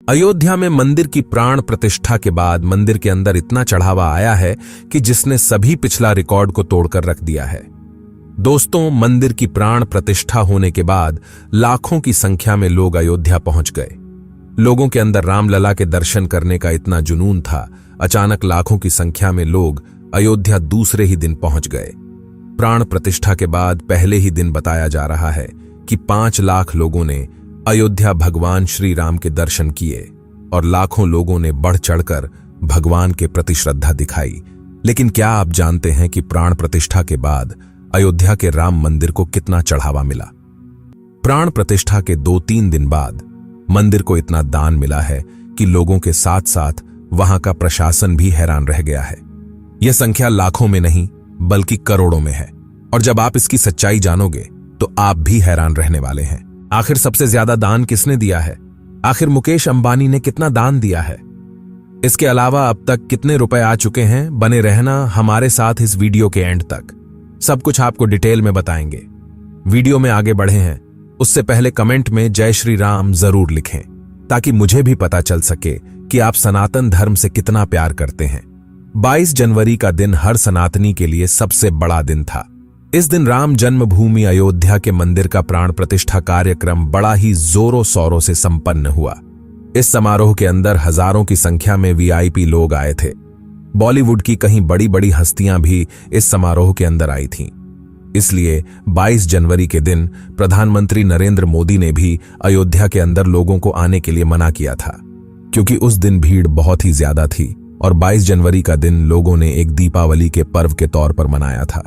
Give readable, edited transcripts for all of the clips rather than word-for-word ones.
अयोध्या में मंदिर की प्राण प्रतिष्ठा के बाद मंदिर के अंदर इतना चढ़ावा आया है कि जिसने सभी पिछला रिकॉर्ड को तोड़कर रख दिया है। दोस्तों, मंदिर की प्राण प्रतिष्ठा होने के बाद लाखों की संख्या में लोग अयोध्या पहुंच गए। लोगों के अंदर रामलला के दर्शन करने का इतना जुनून था, अचानक लाखों की संख्या में लोग अयोध्या दूसरे ही दिन पहुंच गए। प्राण प्रतिष्ठा के बाद पहले ही दिन बताया जा रहा है कि 5 लाख लोगों ने अयोध्या भगवान श्री राम के दर्शन किए और लाखों लोगों ने बढ़ चढ़कर भगवान के प्रति श्रद्धा दिखाई। लेकिन क्या आप जानते हैं कि प्राण प्रतिष्ठा के बाद अयोध्या के राम मंदिर को कितना चढ़ावा मिला? प्राण प्रतिष्ठा के 2-3 दिन बाद मंदिर को इतना दान मिला है कि लोगों के साथ साथ वहां का प्रशासन भी हैरान रह गया है। यह संख्या लाखों में नहीं बल्कि करोड़ों में है, और जब आप इसकी सच्चाई जानोगे तो आप भी हैरान रहने वाले हैं। आखिर सबसे ज्यादा दान किसने दिया है? आखिर मुकेश अंबानी ने कितना दान दिया है? इसके अलावा अब तक कितने रुपए आ चुके हैं? बने रहना हमारे साथ इस वीडियो के एंड तक, सब कुछ आपको डिटेल में बताएंगे। वीडियो में आगे बढ़े हैं उससे पहले कमेंट में जय श्री राम जरूर लिखें, ताकि मुझे भी पता चल सके कि आप सनातन धर्म से कितना प्यार करते हैं। 22 जनवरी का दिन हर सनातनी के लिए सबसे बड़ा दिन था। इस दिन राम जन्मभूमि अयोध्या के मंदिर का प्राण प्रतिष्ठा कार्यक्रम बड़ा ही जोरों शोरों से संपन्न हुआ। इस समारोह के अंदर हजारों की संख्या में वीआईपी लोग आए थे। बॉलीवुड की कहीं बड़ी बड़ी हस्तियां भी इस समारोह के अंदर आई थीं। इसलिए 22 जनवरी के दिन प्रधानमंत्री नरेंद्र मोदी ने भी अयोध्या के अंदर लोगों को आने के लिए मना किया था, क्योंकि उस दिन भीड़ बहुत ही ज्यादा थी और 22 जनवरी का दिन लोगों ने एक दीपावली के पर्व के तौर पर मनाया था,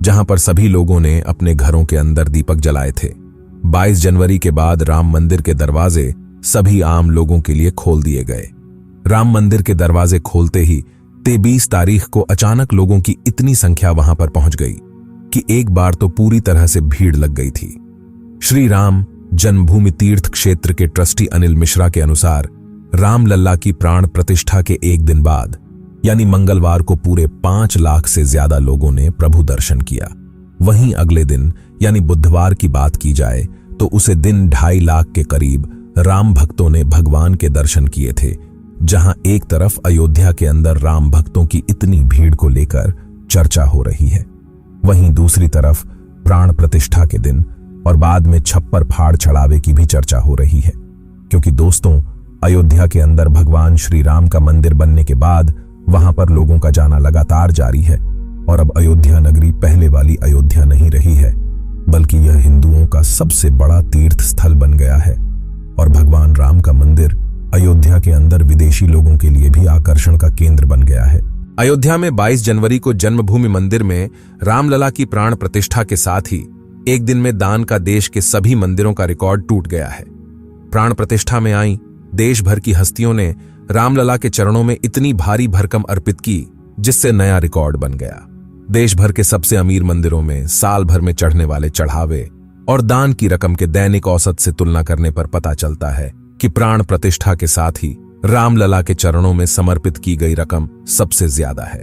जहां पर सभी लोगों ने अपने घरों के अंदर दीपक जलाए थे। 22 जनवरी के बाद राम मंदिर के दरवाजे सभी आम लोगों के लिए खोल दिए गए। राम मंदिर के दरवाजे खोलते ही 23 तारीख को अचानक लोगों की इतनी संख्या वहां पर पहुंच गई कि एक बार तो पूरी तरह से भीड़ लग गई थी। श्री राम जन्मभूमि तीर्थ क्षेत्र के ट्रस्टी अनिल मिश्रा के अनुसार रामलला की प्राण प्रतिष्ठा के एक दिन बाद यानी मंगलवार को पूरे 5 लाख से ज्यादा लोगों ने प्रभु दर्शन किया। वहीं अगले दिन यानी बुधवार की बात की जाए तो उसे दिन 2.5 लाख के करीब राम भक्तों ने भगवान के दर्शन किए थे। जहां एक तरफ अयोध्या के अंदर राम भक्तों की इतनी भीड़ को लेकर चर्चा हो रही है, वहीं दूसरी तरफ प्राण प्रतिष्ठा के दिन और बाद में छप्पर फाड़ चढ़ावे की भी चर्चा हो रही है। क्योंकि दोस्तों, अयोध्या के अंदर भगवान श्री राम का मंदिर बनने के बाद वहां पर लोगों का जाना लगातार जारी है और अब अयोध्या नगरी पहले वाली अयोध्या नहीं रही है, बल्कि यह हिंदुओं का सबसे बड़ा तीर्थ स्थल बन गया है। और भगवान राम का मंदिर अयोध्या के अंदर विदेशी लोगों के लिए भी आकर्षण का केंद्र बन गया है। अयोध्या में 22 जनवरी को जन्मभूमि मंदिर में रामलला की प्राण प्रतिष्ठा के साथ ही एक दिन में दान का देश के सभी मंदिरों का रिकॉर्ड टूट गया है। प्राण प्रतिष्ठा में आई देश भर की हस्तियों ने रामलला के चरणों में इतनी भारी भरकम अर्पित की, जिससे नया रिकॉर्ड बन गया। देश भर के सबसे अमीर मंदिरों में साल भर में चढ़ने वाले चढ़ावे और दान की रकम के दैनिक औसत से तुलना करने पर पता चलता है कि प्राण प्रतिष्ठा के साथ ही रामलला के चरणों में समर्पित की गई रकम सबसे ज्यादा है।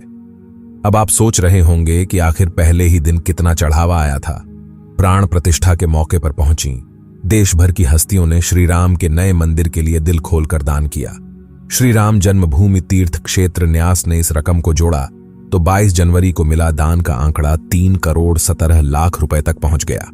अब आप सोच रहे होंगे कि आखिर पहले ही दिन कितना चढ़ावा आया था। प्राण प्रतिष्ठा के मौके पर पहुंची देश भर की हस्तियों ने श्री राम के नए मंदिर के लिए दिल खोलकर दान किया। श्री राम जन्मभूमि तीर्थ क्षेत्र न्यास ने इस रकम को जोड़ा तो 22 जनवरी को मिला दान का आंकड़ा 3 करोड़ 17 लाख रुपए तक पहुंच गया।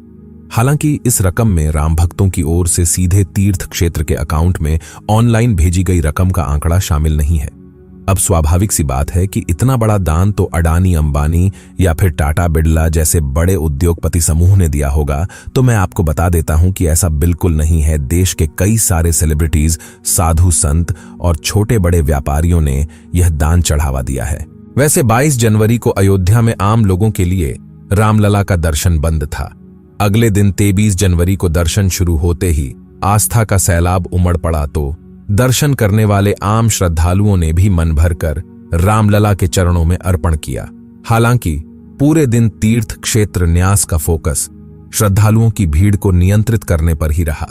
हालांकि इस रकम में राम भक्तों की ओर से सीधे तीर्थ क्षेत्र के अकाउंट में ऑनलाइन भेजी गई रकम का आंकड़ा शामिल नहीं है। अब स्वाभाविक सी बात है कि इतना बड़ा दान तो अडानी अंबानी या फिर टाटा बिड़ला जैसे बड़े उद्योगपति समूह ने दिया होगा, तो मैं आपको बता देता हूं कि ऐसा बिल्कुल नहीं है। देश के कई सारे सेलिब्रिटीज, साधु संत और छोटे बड़े व्यापारियों ने यह दान चढ़ावा दिया है। वैसे 22 जनवरी को अयोध्या में आम लोगों के लिए रामलला का दर्शन बंद था। अगले दिन 23 जनवरी को दर्शन शुरू होते ही आस्था का सैलाब उमड़ पड़ा तो दर्शन करने वाले आम श्रद्धालुओं ने भी मन भरकर रामलला के चरणों में अर्पण किया। हालांकि पूरे दिन तीर्थ क्षेत्र न्यास का फोकस श्रद्धालुओं की भीड़ को नियंत्रित करने पर ही रहा।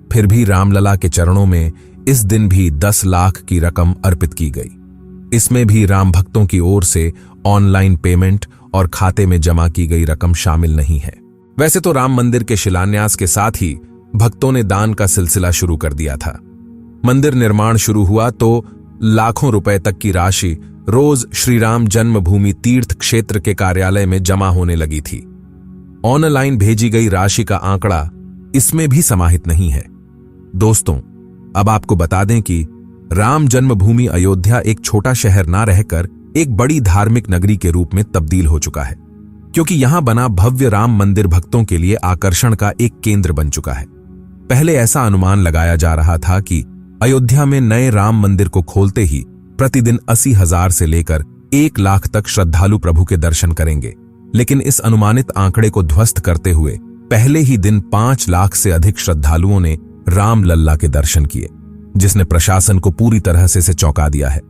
फिर भी रामलला के चरणों में इस दिन भी 10 लाख की रकम अर्पित की गई। इसमें भी राम भक्तों की ओर से ऑनलाइन पेमेंट और खाते में जमा की गई रकम शामिल नहीं है। वैसे तो राम मंदिर के शिलान्यास के साथ ही भक्तों ने दान का सिलसिला शुरू कर दिया था। मंदिर निर्माण शुरू हुआ तो लाखों रुपए तक की राशि रोज श्री राम जन्मभूमि तीर्थ क्षेत्र के कार्यालय में जमा होने लगी थी। ऑनलाइन भेजी गई राशि का आंकड़ा इसमें भी समाहित नहीं है। दोस्तों, अब आपको बता दें कि राम जन्मभूमि अयोध्या एक छोटा शहर ना रहकर एक बड़ी धार्मिक नगरी के रूप में तब्दील हो चुका है, क्योंकि यहां बना भव्य राम मंदिर भक्तों के लिए आकर्षण का एक केंद्र बन चुका है। पहले ऐसा अनुमान लगाया जा रहा था कि अयोध्या में नए राम मंदिर को खोलते ही प्रतिदिन 80,000 से लेकर 1 लाख तक श्रद्धालु प्रभु के दर्शन करेंगे, लेकिन इस अनुमानित आंकड़े को ध्वस्त करते हुए पहले ही दिन 5 लाख से अधिक श्रद्धालुओं ने राम लल्ला के दर्शन किए, जिसने प्रशासन को पूरी तरह से चौंका दिया है।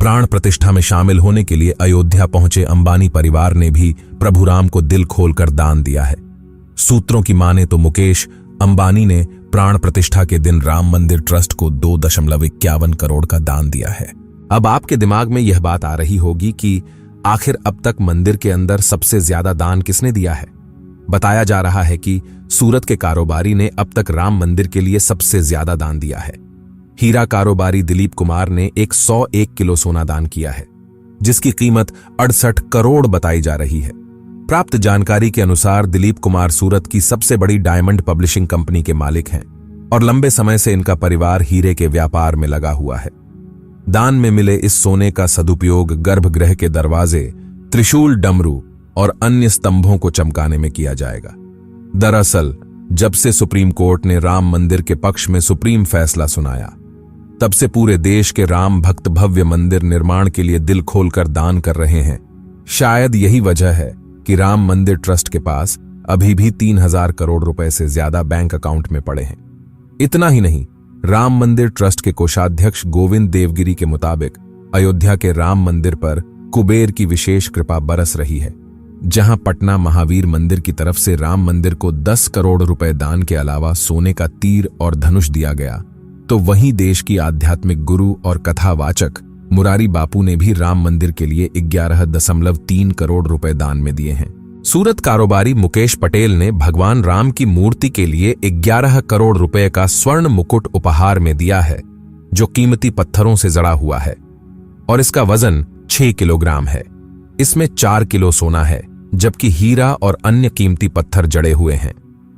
प्राण प्रतिष्ठा में शामिल होने के लिए अयोध्या पहुंचे अंबानी परिवार ने भी प्रभु राम को दिल खोलकर दान दिया है। सूत्रों की माने तो मुकेश अंबानी ने प्राण प्रतिष्ठा के दिन राम मंदिर ट्रस्ट को 2.51 करोड़ का दान दिया है। अब आपके दिमाग में यह बात आ रही होगी कि आखिर अब तक मंदिर के अंदर सबसे ज्यादा दान किसने दिया है। बताया जा रहा है कि सूरत के कारोबारी ने अब तक राम मंदिर के लिए सबसे ज्यादा दान दिया है। हीरा कारोबारी दिलीप कुमार ने 101 किलो सोना दान किया है, जिसकी कीमत 68 करोड़ बताई जा रही है। प्राप्त जानकारी के अनुसार दिलीप कुमार सूरत की सबसे बड़ी डायमंड पब्लिशिंग कंपनी के मालिक हैं और लंबे समय से इनका परिवार हीरे के व्यापार में लगा हुआ है। दान में मिले इस सोने का सदुपयोग गर्भगृह के दरवाजे, त्रिशूल, डमरू और अन्य स्तंभों को चमकाने में किया जाएगा। दरअसल जब से सुप्रीम कोर्ट ने राम मंदिर के पक्ष में सुप्रीम फैसला सुनाया, तब से पूरे देश के राम भक्त भव्य मंदिर निर्माण के लिए दिल खोलकर दान कर रहे हैं। शायद यही वजह है कि राम मंदिर ट्रस्ट के पास अभी भी 3,000 करोड़ रुपए से ज्यादा बैंक अकाउंट में पड़े हैं। इतना ही नहीं, राम मंदिर ट्रस्ट के कोषाध्यक्ष गोविंद देवगिरी के मुताबिक अयोध्या के राम मंदिर पर कुबेर की विशेष कृपा बरस रही है। जहां पटना महावीर मंदिर की तरफ से राम मंदिर को 10 करोड़ रुपए दान के अलावा सोने का तीर और धनुष दिया गया, तो वहीं देश की आध्यात्मिक गुरु और कथावाचक मुरारी बापू ने भी राम मंदिर के लिए 11.3 करोड़ रुपए दान में दिए हैं। सूरत कारोबारी मुकेश पटेल ने भगवान राम की मूर्ति के लिए 11 करोड़ रुपए का स्वर्ण मुकुट उपहार में दिया है, जो कीमती पत्थरों से जड़ा हुआ है और इसका वजन 6 किलोग्राम है। इसमें 4 किलो सोना है, जबकि हीरा और अन्य कीमती पत्थर जड़े हुए हैं।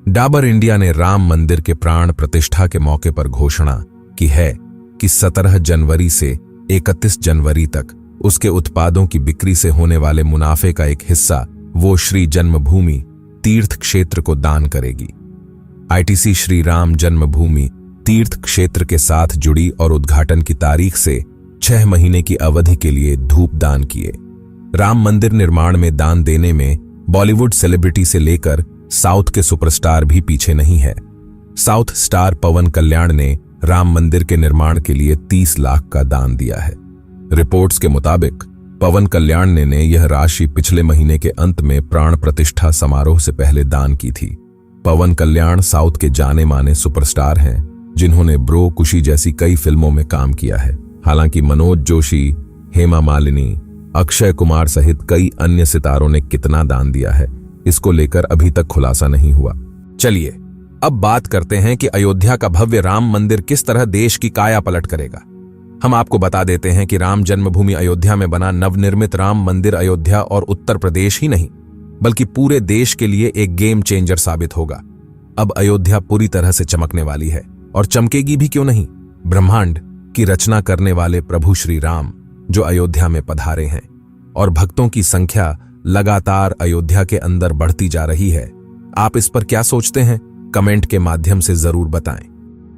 डाबर इंडिया ने राम मंदिर के प्राण प्रतिष्ठा के मौके पर घोषणा की है कि 17 जनवरी से 31 जनवरी तक उसके उत्पादों की बिक्री से होने वाले मुनाफे का एक हिस्सा वो श्री जन्मभूमि तीर्थ क्षेत्र को दान करेगी। आईटीसी श्री राम जन्मभूमि तीर्थ क्षेत्र के साथ जुड़ी और उद्घाटन की तारीख से 6 महीने की अवधि के लिए धूप दान किए। राम मंदिर निर्माण में दान देने में बॉलीवुड सेलिब्रिटी से लेकर साउथ के सुपरस्टार भी पीछे नहीं है। साउथ स्टार पवन कल्याण ने राम मंदिर के निर्माण के लिए 30 लाख का दान दिया है। रिपोर्ट्स के मुताबिक पवन कल्याण ने यह राशि पिछले महीने के अंत में प्राण प्रतिष्ठा समारोह से पहले दान की थी। पवन कल्याण साउथ के जाने माने सुपरस्टार हैं, जिन्होंने ब्रो कुशी जैसी कई फिल्मों में काम किया है। हालांकि मनोज जोशी, हेमा मालिनी, अक्षय कुमार सहित कई अन्य सितारों ने कितना दान दिया है, इसको लेकर अभी तक खुलासा नहीं हुआ। चलिए अब बात करते हैं कि अयोध्या का भव्य राम मंदिर किस तरह देश की काया पलट करेगा। हम आपको बता देते हैं कि राम जन्मभूमि अयोध्या में बना नवनिर्मित राम मंदिर अयोध्या और उत्तर प्रदेश ही नहीं, बल्कि पूरे देश के लिए एक गेम चेंजर साबित होगा। अब अयोध्या पूरी तरह से चमकने वाली है, और चमकेगी भी क्यों नहीं। ब्रह्मांड की रचना करने वाले प्रभु श्री राम जो अयोध्या में पधारे हैं, और भक्तों की संख्या लगातार अयोध्या के अंदर बढ़ती जा रही है। आप इस पर क्या सोचते हैं? कमेंट के माध्यम से जरूर बताएं।